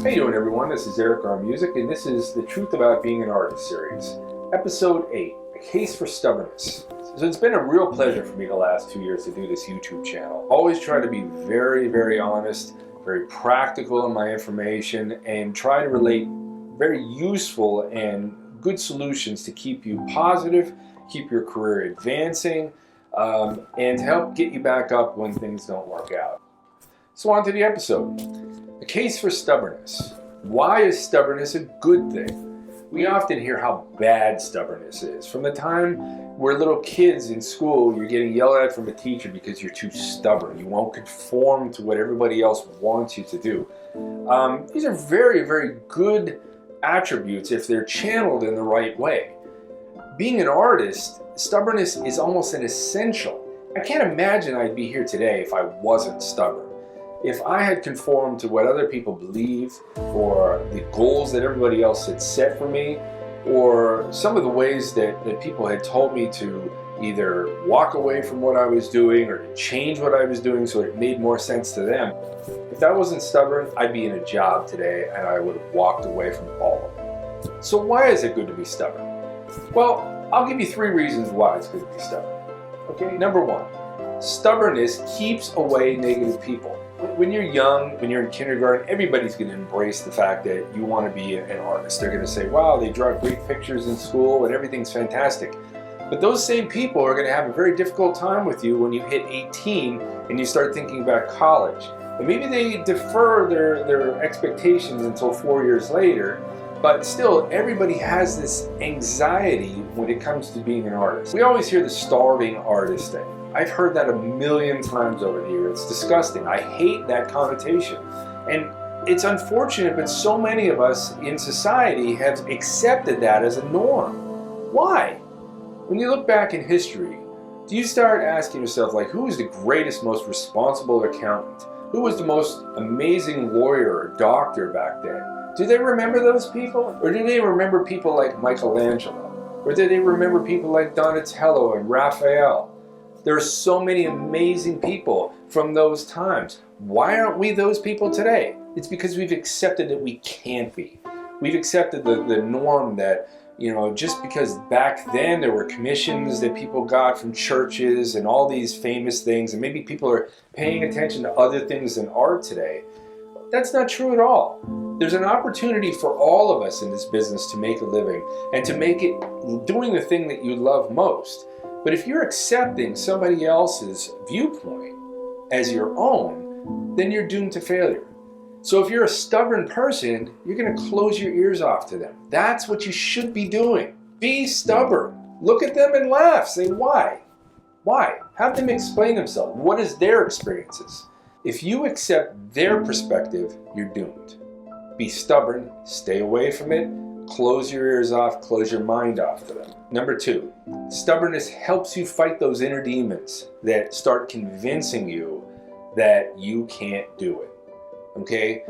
How you doing, everyone? This is Armusik, and this is the Truth About Being an Artist series, Episode 8, A Case for Stubbornness. So it's been a real pleasure for me the last 2 years to do this YouTube channel. Always try to be very, very honest, very practical in my information, and try to relate very useful and good solutions to keep you positive, keep your career advancing, and to help get you back up when things don't work out. So on to the episode. A case for stubbornness. Why is stubbornness a good thing? We often hear how bad stubbornness is. From the time we're little kids in school, you're getting yelled at from a teacher because you're too stubborn. You won't conform to what everybody else wants you to do. These are very, very good attributes if they're channeled in the right way. Being an artist, stubbornness is almost an essential. I can't imagine I'd be here today if I wasn't stubborn. If I had conformed to what other people believe, or the goals that everybody else had set for me, or some of the ways that people had told me to either walk away from what I was doing or to change what I was doing so it made more sense to them, if I wasn't stubborn, I'd be in a job today and I would have walked away from all of it. So why is it good to be stubborn? Well, I'll give you 3 reasons why it's good to be stubborn. Okay, number 1, stubbornness keeps away negative people. When you're young, when you're in kindergarten, everybody's going to embrace the fact that you want to be an artist. They're going to say, wow, they draw great pictures in school and everything's fantastic. But those same people are going to have a very difficult time with you when you hit 18 and you start thinking about college. And maybe they defer their expectations until 4 years later, but still, everybody has this anxiety when it comes to being an artist. We always hear the starving artist thing. I've heard that a million times over the years. It's disgusting. I hate that connotation. And it's unfortunate, but so many of us in society have accepted that as a norm. Why? When you look back in history, do you start asking yourself, like, who was the greatest, most responsible accountant? Who was the most amazing lawyer or doctor back then? Do they remember those people? Or do they remember people like Michelangelo? Or do they remember people like Donatello and Raphael? There are so many amazing people from those times. Why aren't we those people today? It's because we've accepted that we can't be. We've accepted the norm that, you know, just because back then there were commissions that people got from churches and all these famous things, and maybe people are paying attention to other things than art today. That's not true at all. There's an opportunity for all of us in this business to make a living and to make it doing the thing that you love most. But if you're accepting somebody else's viewpoint as your own, then you're doomed to failure. So if you're a stubborn person, you're going to close your ears off to them. That's what you should be doing. Be stubborn. Look at them and laugh. Say, why? Why? Have them explain themselves. What is their experiences? If you accept their perspective, you're doomed. Be stubborn. Stay away from it. Close your ears off. Close your mind off to them. Number 2, stubbornness helps you fight those inner demons that start convincing you that you can't do it. Okay?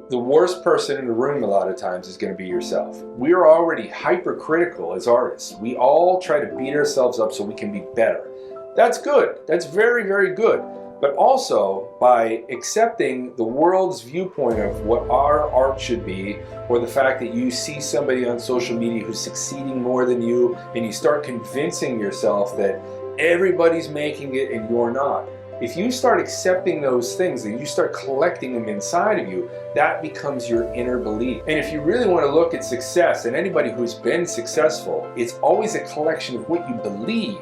The worst person in the room a lot of times is going to be yourself. We are already hypercritical as artists. We all try to beat ourselves up so we can be better. That's good. That's very, very good. But also, by accepting the world's viewpoint of what our art should be, or the fact that you see somebody on social media who's succeeding more than you, and you start convincing yourself that everybody's making it and you're not. If you start accepting those things and you start collecting them inside of you, that becomes your inner belief. And if you really want to look at success, and anybody who's been successful, it's always a collection of what you believe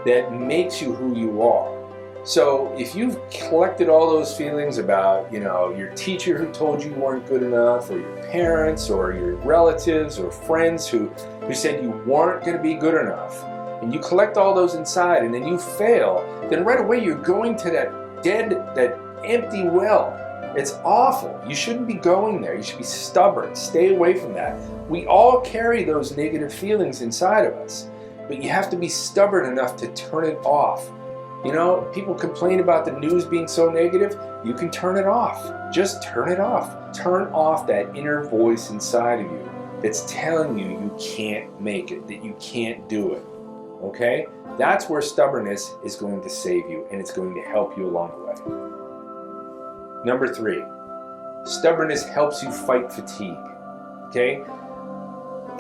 that makes you who you are. So if you've collected all those feelings about, you know, your teacher who told you weren't good enough, or your parents, or your relatives, or friends who said you weren't going to be good enough, and you collect all those inside and then you fail, then right away you're going to that empty well. It's awful. You shouldn't be going there. You should be stubborn. Stay away from that. We all carry those negative feelings inside of us, but you have to be stubborn enough to turn it off. You know, people complain about the news being so negative. You can turn it off. Just turn it off. Turn off that inner voice inside of you that's telling you you can't make it, that you can't do it. Okay? That's where stubbornness is going to save you, and it's going to help you along the way. Number 3, Stubbornness helps you fight fatigue, okay?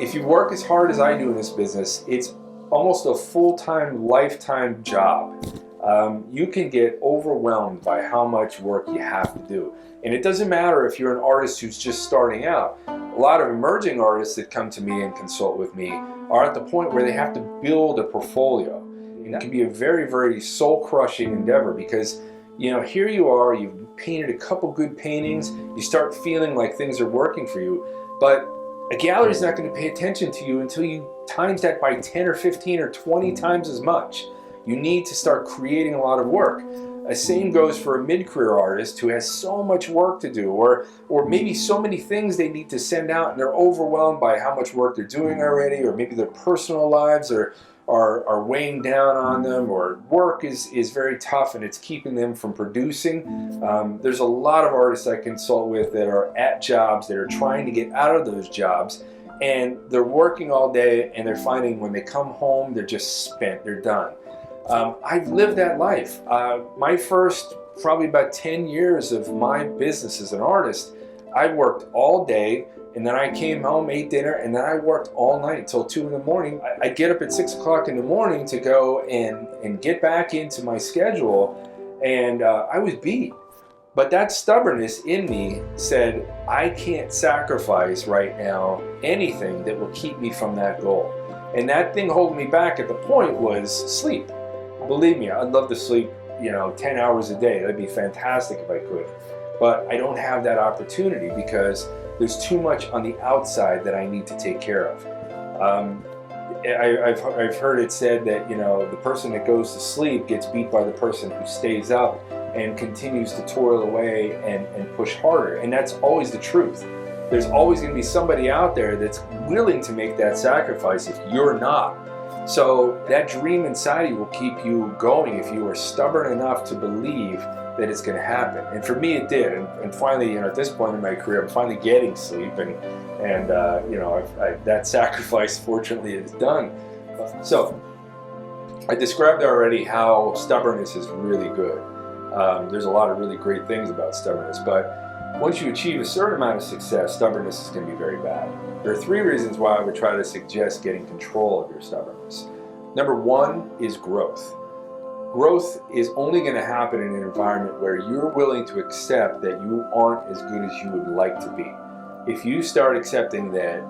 If you work as hard as I do in this business, it's almost a full-time, lifetime job. You can get overwhelmed by how much work you have to do. And it doesn't matter if you're an artist who's just starting out. A lot of emerging artists that come to me and consult with me are at the point where they have to build a portfolio. And it can be a very, very soul-crushing endeavor because, you know, here you are, you've painted a couple good paintings, you start feeling like things are working for you, but a gallery's not going to pay attention to you until you times that by 10 or 15 or 20 times as much. You need to start creating a lot of work. The same goes for a mid-career artist who has so much work to do, or maybe so many things they need to send out and they're overwhelmed by how much work they're doing already, or maybe their personal lives are weighing down on them, or work is very tough and it's keeping them from producing. There's a lot of artists I consult with that are at jobs that are trying to get out of those jobs, and they're working all day and they're finding when they come home they're just spent, they're done. I've lived that life. My first probably about 10 years of my business as an artist, I worked all day, and then I came home, ate dinner, and then I worked all night until 2 in the morning. I'd get up at 6 o'clock in the morning to go and get back into my schedule, and I was beat. But that stubbornness in me said, I can't sacrifice right now anything that will keep me from that goal. And that thing holding me back at the point was sleep. Believe me, I'd love to sleep, 10 hours a day. That'd be fantastic if I could. But I don't have that opportunity because there's too much on the outside that I need to take care of. I've heard it said that, the person that goes to sleep gets beat by the person who stays up and continues to toil away and push harder. And that's always the truth. There's always going to be somebody out there that's willing to make that sacrifice if you're not. So that dream inside you will keep you going if you are stubborn enough to believe that it's going to happen. And for me, it did. And finally, at this point in my career, I'm finally getting sleep, and that sacrifice, fortunately, is done. So I described already how stubbornness is really good. There's a lot of really great things about stubbornness, but once you achieve a certain amount of success, stubbornness is going to be very bad. There are 3 reasons why I would try to suggest getting control of your stubbornness. Number 1 is growth. Growth is only going to happen in an environment where you're willing to accept that you aren't as good as you would like to be. If you start accepting that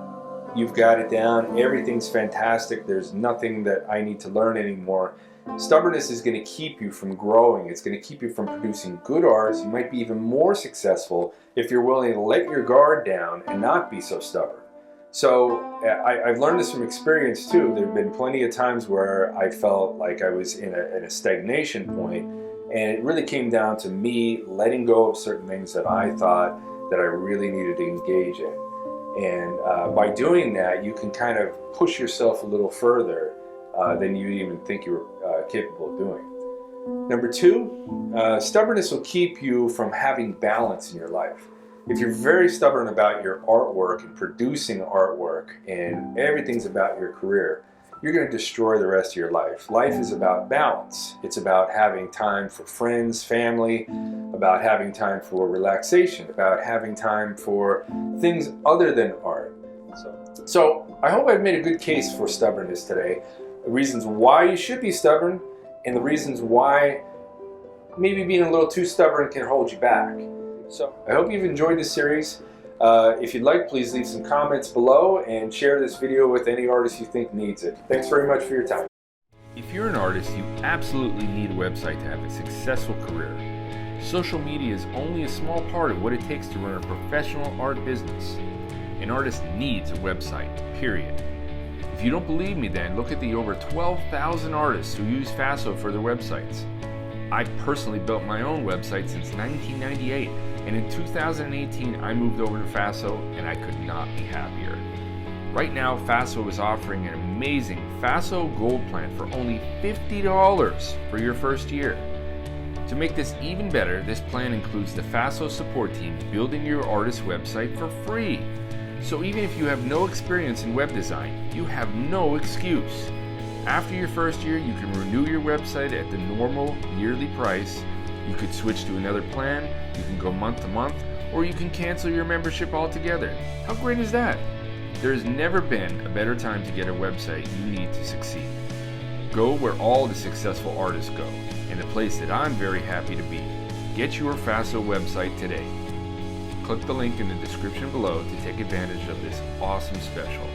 you've got it down, everything's fantastic, there's nothing that I need to learn anymore, stubbornness is going to keep you from growing. It's going to keep you from producing good art. You might be even more successful if you're willing to let your guard down and not be so stubborn. So I've learned this from experience too. There have been plenty of times where I felt like I was in a stagnation point, and it really came down to me letting go of certain things that I thought that I really needed to engage in. And by doing that, you can kind of push yourself a little further than you even think you were capable of doing. Number 2, stubbornness will keep you from having balance in your life. If you're very stubborn about your artwork and producing artwork and everything's about your career, you're going to destroy the rest of your life. Life is about balance. It's about having time for friends, family, about having time for relaxation, about having time for things other than art. So I hope I've made a good case for stubbornness today. The reasons why you should be stubborn and the reasons why maybe being a little too stubborn can hold you back. So I hope you've enjoyed this series. If you'd like, please leave some comments below and share this video with any artist you think needs it. Thanks very much for your time. If you're an artist, you absolutely need a website to have a successful career. Social media is only a small part of what it takes to run a professional art business. An artist needs a website, period. If you don't believe me then, look at the over 12,000 artists who use FASO for their websites. I've personally built my own website since 1998, and in 2018 I moved over to FASO and I could not be happier. Right now FASO is offering an amazing FASO Gold Plan for only $50 for your first year. To make this even better, this plan includes the FASO support team building your artist's website for free. So even if you have no experience in web design, you have no excuse. After your first year, you can renew your website at the normal yearly price. You could switch to another plan, you can go month to month, or you can cancel your membership altogether. How great is that? There has never been a better time to get a website you need to succeed. Go where all the successful artists go, and the place that I'm very happy to be. Get your FASO website today. Click the link in the description below to take advantage of this awesome special.